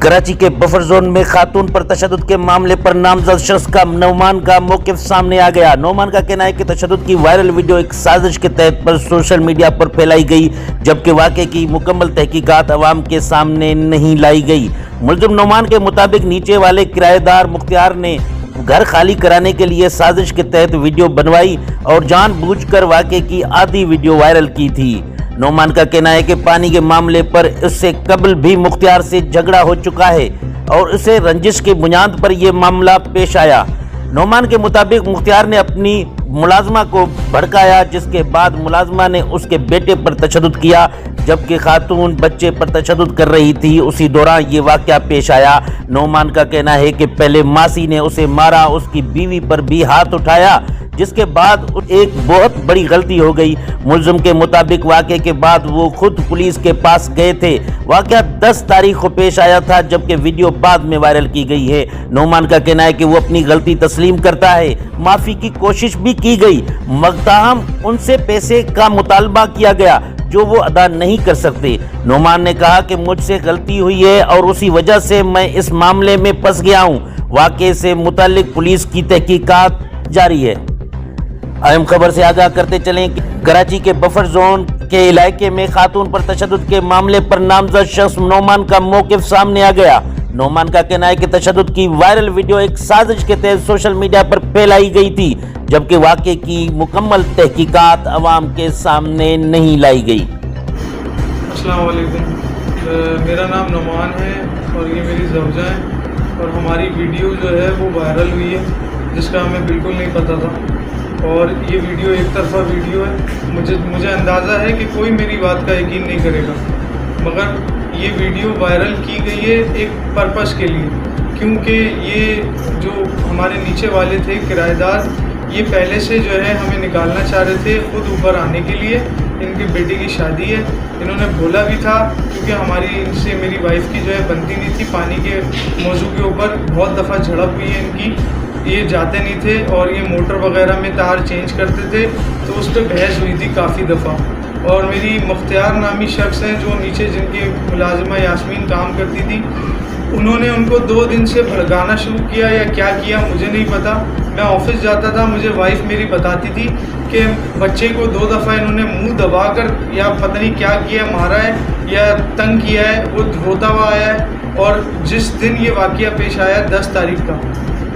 کراچی کے buffer zone میں خاتون پر تشدد کے معاملے پر نامزد شخص کا نعمان کا موقف سامنے آ گیا۔ نعمان کا کہنا ہے کہ تشدد کی وائرل ویڈیو ایک سازش کے تحت پر سوشل میڈیا پر پھیلائی گئی، جبکہ واقعے کی مکمل تحقیقات عوام کے سامنے نہیں لائی گئی۔ ملزم نعمان کے مطابق نیچے والے کرایہ دار مختار نے گھر خالی کرانے کے لیے سازش کے تحت ویڈیو بنوائی اور جان بوجھ کر واقعے کی آدھی ویڈیو وائرل کی تھی۔ نعمان کا کہنا ہے کہ پانی کے معاملے پر اس سے قبل بھی مختار سے جھگڑا ہو چکا ہے اور اسے رنجش کی بنیاد پر یہ معاملہ پیش آیا۔ نعمان کے مطابق مختار نے اپنی ملازمہ کو بھڑکایا، جس کے بعد ملازمہ نے اس کے بیٹے پر تشدد کیا، جبکہ خاتون بچے پر تشدد کر رہی تھی۔ اسی دوران یہ واقعہ پیش آیا۔ نعمان کا کہنا ہے کہ پہلے ماسی نے اسے مارا، اس کی بیوی پر بھی ہاتھ اٹھایا، جس کے بعد ایک بہت بڑی غلطی ہو گئی۔ ملزم کے مطابق واقعے کے بعد وہ خود پولیس کے پاس گئے تھے۔ واقعہ 10 تاریخ کو پیش آیا تھا، جبکہ ویڈیو بعد میں وائرل کی گئی ہے۔ نعمان کا کہنا ہے کہ وہ اپنی غلطی تسلیم کرتا ہے، معافی کی کوشش بھی کی گئی، تاہم ان سے پیسے کا مطالبہ کیا گیا جو وہ ادا نہیں کر سکتے۔ نعمان نے کہا کہ مجھ سے غلطی ہوئی ہے اور اسی وجہ سے میں اس معاملے میں پھنس گیا ہوں۔ واقعے سے متعلق پولیس کی تحقیقات جاری ہے۔ اہم خبر سے آگاہ کرتے چلیں کہ کراچی کے بفر زون کے علاقے میں خاتون پر تشدد کے معاملے پر نامزد شخص نعمان کا موقف سامنے آ گیا۔ نعمان کا کہنا ہے کہ تشدد کی وائرل ویڈیو ایک سازش کے تحت سوشل میڈیا پر پھیلائی گئی تھی، جبکہ واقعے کی مکمل تحقیقات عوام کے سامنے نہیں لائی گئی۔ السلام علیکم، میرا نام نعمان ہے اور یہ میری زوجہ ہے، اور ہماری ویڈیو جو ہے وہ وائرل ہوئی ہے، جس کا ہمیں بالکل نہیں پتہ تھا، اور یہ ویڈیو ایک طرفہ ویڈیو ہے۔ مجھے اندازہ ہے کہ کوئی میری بات کا یقین نہیں کرے گا، مگر یہ ویڈیو وائرل کی گئی ہے ایک پرپس کے لیے، کیونکہ یہ جو ہمارے نیچے والے تھے کرایہ دار، یہ پہلے سے جو ہے ہمیں نکالنا چاہ رہے تھے خود اوپر آنے کے لیے۔ ان کی بیٹی کی شادی ہے، انہوں نے بولا بھی تھا، کیونکہ ہماری ان سے میری وائف کی جو ہے بنتی نہیں تھی، پانی کے موضوع کے اوپر بہت دفعہ جھڑپ ہوئی ہے ان کی، یہ جاتے نہیں تھے اور یہ موٹر وغیرہ میں تار چینج کرتے تھے، تو اس پہ بحث ہوئی تھی کافی دفعہ۔ اور میری مختار نامی شخص ہیں جو نیچے جن کی ملازمہ یاسمین کام کرتی تھی، انہوں نے ان کو 2 دن سے بھڑکانا شروع کیا یا کیا کیا مجھے نہیں پتا۔ میں آفس جاتا تھا، مجھے وائف میری بتاتی تھی کہ بچے کو 2 دفعہ انہوں نے منہ دبا کر یا پتہ نہیں کیا کیا، مارا ہے یا تنگ کیا ہے، وہ روتا ہوا آیا ہے۔ اور جس دن یہ واقعہ پیش آیا 10 تاریخ کا،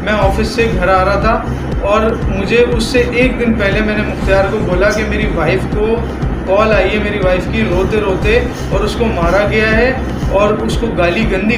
میں آفس سے گھر آ رہا تھا، اور مجھے اس سے 1 دن پہلے میں نے مختار کو بولا کہ میری وائف کو کال آئی ہے، میری وائف کی روتے روتے، اور اس کو مارا گیا ہے اور اس کو گالی گندی